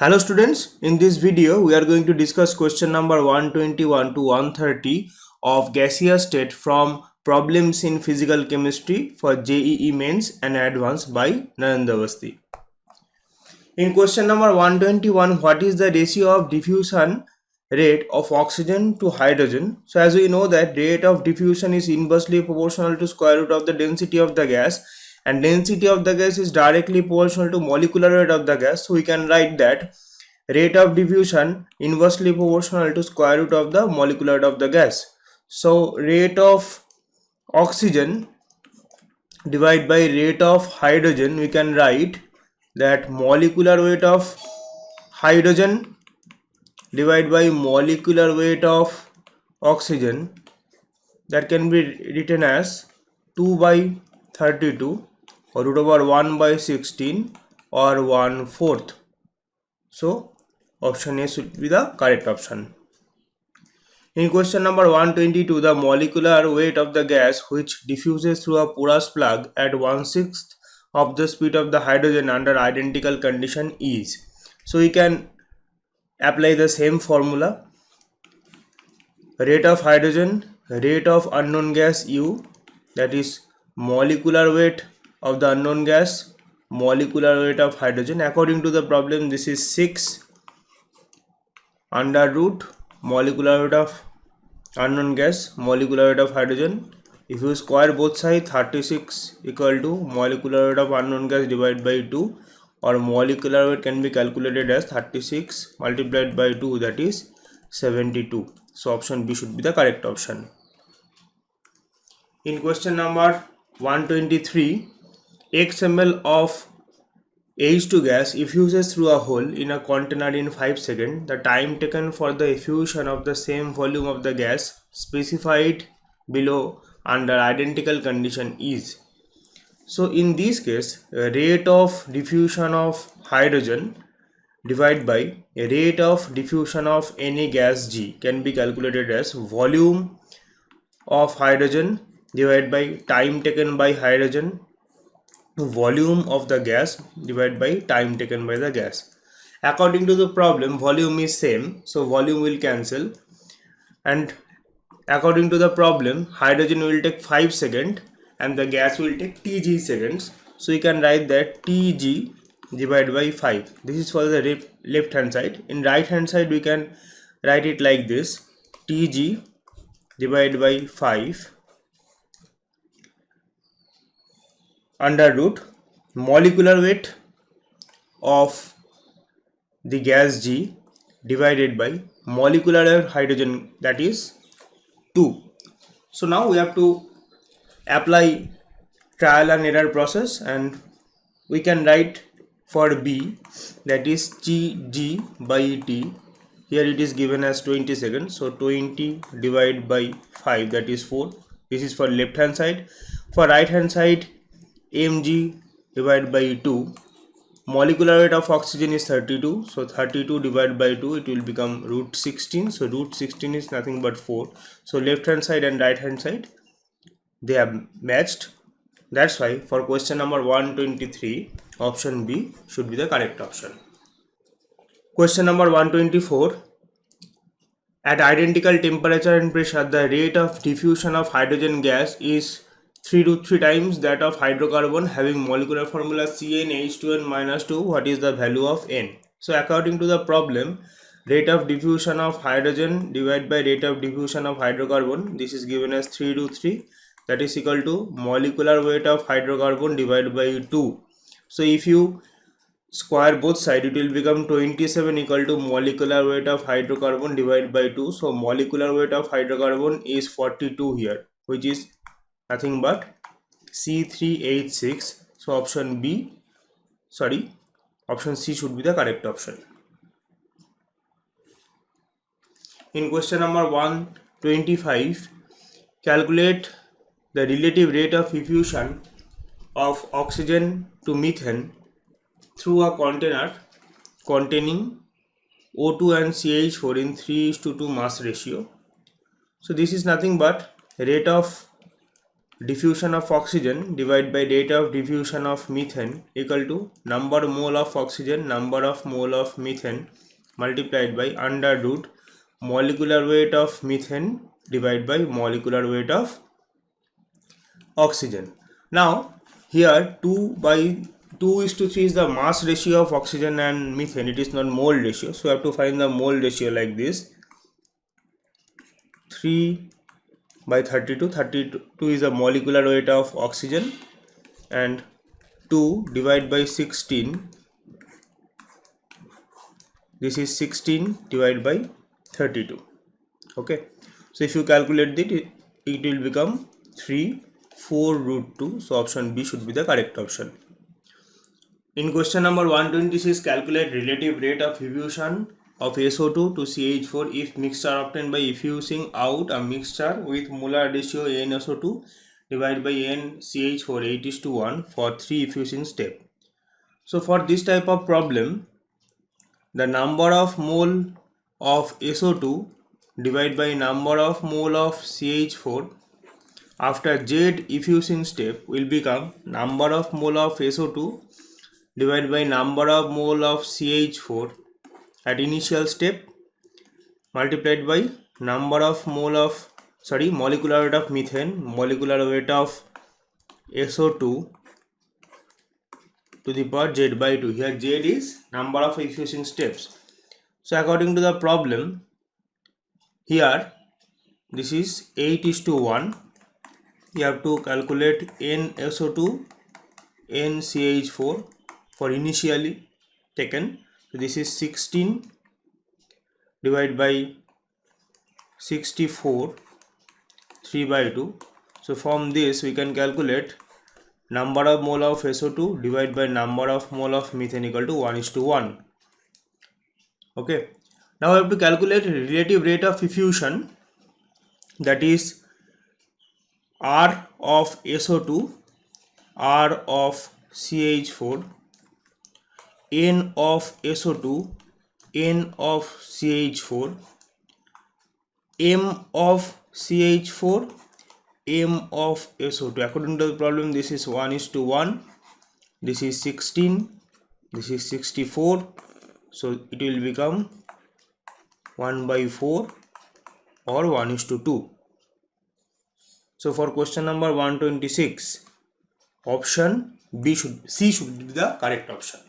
Hello students, in this video we are going to discuss question number 121 to 130 of gaseous state from problems in physical chemistry for JEE mains and advanced by Narendra Awasthi. In question number 121, what is the ratio of diffusion rate of oxygen to hydrogen? So as we know that rate of diffusion is inversely proportional to square root of the density of the gas, and density of the gas is directly proportional to molecular weight of the gas. So we can write that rate of diffusion inversely proportional to square root of the molecular weight of the gas. So rate of oxygen divided by rate of hydrogen, we can write that molecular weight of hydrogen divided by molecular weight of oxygen, that can be written as 2 by 32 or root over 1 by 16 or 1/4. So option A should be the correct option. In question number 122, the molecular weight of the gas which diffuses through a porous plug at 1/6 of the speed of the hydrogen under identical condition is. So we can apply the same formula. Rate of hydrogen, rate of unknown gas U, that is molecular weight of the unknown gas, molecular weight of hydrogen. According to the problem, this is 6 under root molecular weight of unknown gas, molecular weight of hydrogen. If you square both sides, 36 equal to molecular weight of unknown gas divided by 2, or molecular weight can be calculated as 36 multiplied by 2, that is 72. So option B should be the correct option. In question number 123, x ml of H2 gas effuses through a hole in a container in 5 seconds. The time taken for the effusion of the same volume of the gas specified below under identical condition is. So in this case, rate of diffusion of hydrogen divided by rate of diffusion of any gas G can be calculated as volume of hydrogen divided by time taken by hydrogen, volume of the gas divided by time taken by the gas. According to the problem, volume is same, so volume will cancel, and according to the problem, hydrogen will take 5 seconds and the gas will take Tg seconds. So you can write that Tg divided by 5. This is for the left hand side. In right hand side, we can write it like this: Tg divided by 5 under root molecular weight of the gas G divided by molecular weight of hydrogen, that is 2. So now we have to apply trial and error process, and we can write for B, that is Gg by T. Here it is given as 20 seconds, so 20 divided by 5, that is 4. This is for left hand side. For right hand side, mg divided by 2. Molecular weight of oxygen is 32, so 32 divided by 2, it will become root 16. So root 16 is nothing but 4. So left hand side and right hand side, they have matched. That's why for question number 123, option B should be the correct option. Question number 124, at identical temperature and pressure, the rate of diffusion of hydrogen gas is 3 to 3 times that of hydrocarbon having molecular formula CnH2n-2. What is the value of N? So according to the problem, rate of diffusion of hydrogen divided by rate of diffusion of hydrocarbon, this is given as 3 to 3, that is equal to molecular weight of hydrocarbon divided by 2. So if you square both sides, it will become 27 equal to molecular weight of hydrocarbon divided by 2. So molecular weight of hydrocarbon is 42 here, which is nothing but C3H6. So option C should be the correct option. In question number 125, calculate the relative rate of effusion of oxygen to methane through a container containing O2 and CH4 in 3:2 mass ratio. So this is nothing but rate of diffusion of oxygen divided by rate of diffusion of methane equal to number mole of oxygen, number of mole of methane multiplied by under root molecular weight of methane divided by molecular weight of oxygen. Now here 2:3 is the mass ratio of oxygen and methane. It is not mole ratio, so we have to find the mole ratio like this. 3/32. 32 is the molecular weight of oxygen, and 2 divided by 16, this is 16 divided by 32. Okay, so if you calculate it will become 3/4√2. So option B should be the correct option. In question number 126, calculate relative rate of diffusion of SO2 to CH4 if mixture obtained by effusing out a mixture with molar ratio NSO2 divided by NCH4 8:1 for 3 effusing step. So for this type of problem, the number of mole of SO2 divided by number of mole of CH4 after Z effusing step will become number of mole of SO2 divided by number of mole of CH4 at initial step multiplied by number of molecular weight of methane, molecular weight of SO2 to the power Z by 2. Here Z is number of effusing steps. So according to the problem, here this is 8:1. You have to calculate NSO2, NCH4 for initially taken. So this is 16 divided by 64, 3/2. So from this we can calculate number of mole of SO2 divided by number of mole of methane equal to 1:1. Okay, now we have to calculate relative rate of diffusion, that is R of SO2, R of CH4, N of SO2, N of CH4, M of CH4, M of SO2. According to the problem, this is 1:1, this is 16, this is 64, so it will become 1/4 or 1:2. So for question number 126, option C should be the correct option.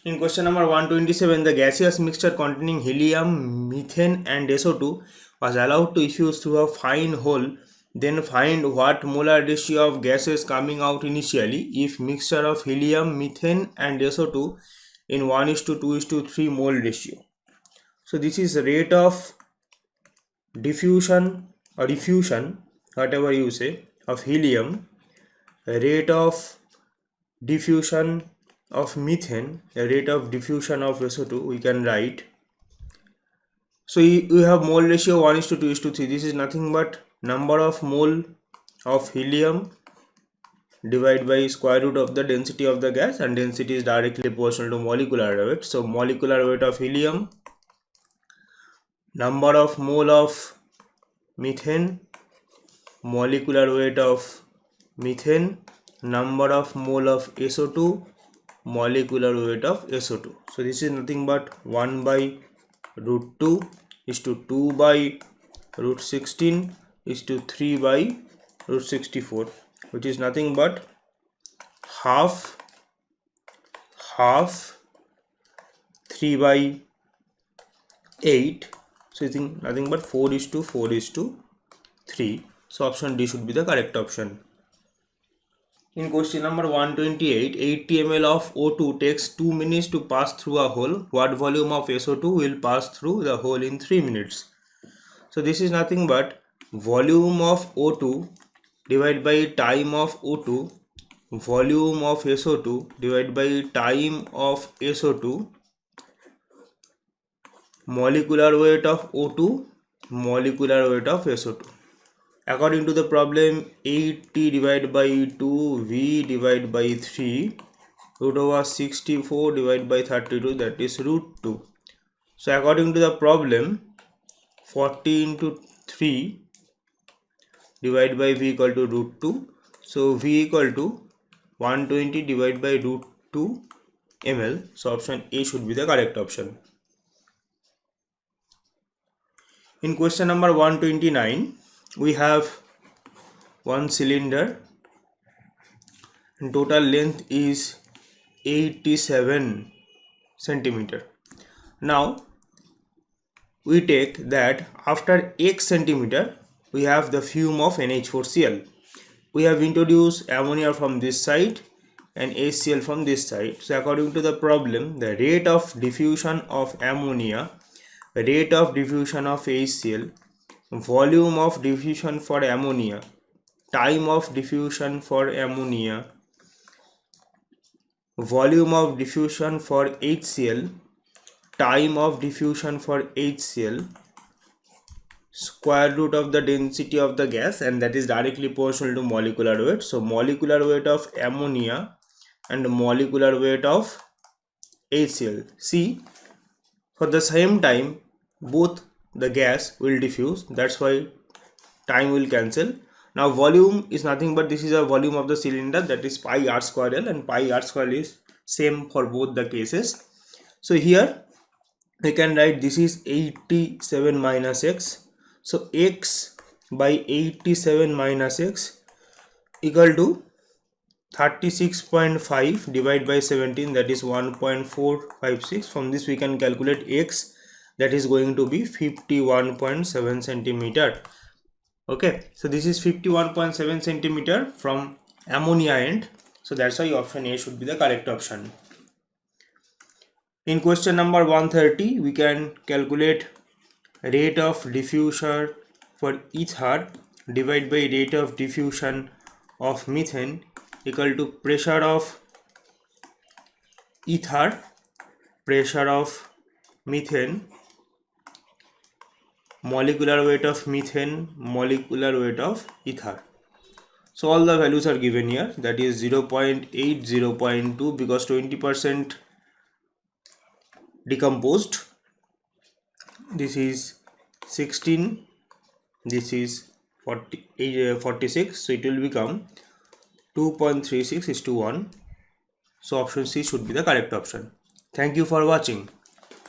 In question number 127, the gaseous mixture containing helium, methane and SO2 was allowed to effuse through a fine hole. Then find what molar ratio of gases coming out initially if mixture of helium, methane and SO2 in 1:2:3 mole ratio. So this is rate of diffusion or effusion, whatever you say, of helium, rate of diffusion of methane, a rate of diffusion of SO2 we can write. So you have mole ratio 1:2:3. This is nothing but number of mole of helium divided by square root of the density of the gas, and density is directly proportional to molecular weight. So molecular weight of helium, number of mole of methane, molecular weight of methane, number of mole of SO2, molecular weight of SO2. So this is nothing but 1/√2 is to 2/√16 is to 3/√64, which is nothing but half 3/8. So I think nothing but 4:4:3. So option D should be the correct option. In question number 128, 80 ml of O2 takes 2 minutes to pass through a hole. What volume of SO2 will pass through the hole in 3 minutes? So this is nothing but volume of O2 divided by time of O2, volume of SO2 divided by time of SO2, molecular weight of O2, molecular weight of SO2. According to the problem, 80 divided by 2, V divided by 3, root over 64 divided by 32, that is √2. So according to the problem, 40 into 3 divided by V equal to root 2. So V equal to 120 divided by root 2 ml. So option A should be the correct option. In question number 129, we have one cylinder and total length is 87 centimeter. Now we take that after x centimeter we have the fume of NH4Cl. We have introduced ammonia from this side and HCl from this side. So according to the problem, the rate of diffusion of ammonia, rate of diffusion of HCl, volume of diffusion for ammonia, time of diffusion for ammonia, volume of diffusion for HCl, time of diffusion for HCl, square root of the density of the gas, and that is directly proportional to molecular weight. So molecular weight of ammonia and molecular weight of HCl. See, for the same time both the gas will diffuse, that's why time will cancel. Now volume is nothing but this is a volume of the cylinder, that is pi r square L, and pi r square is same for both the cases. So here we can write this is 87 minus x. So x by 87 minus x equal to 36.5 divided by 17, that is 1.456. From this we can calculate x, that is going to be 51.7 centimeter. Okay, so this is 51.7 centimeter from ammonia end. So that's why option A should be the correct option. In question number 130, we can calculate rate of diffusion for ether divided by rate of diffusion of methane equal to pressure of ether, pressure of methane, molecular weight of methane, molecular weight of ether. So all the values are given here, that is 0.8, 0.2 because 20% decomposed. This is 16, this is 46, so it will become 2.36:1. So option C should be the correct option. Thank you for watching.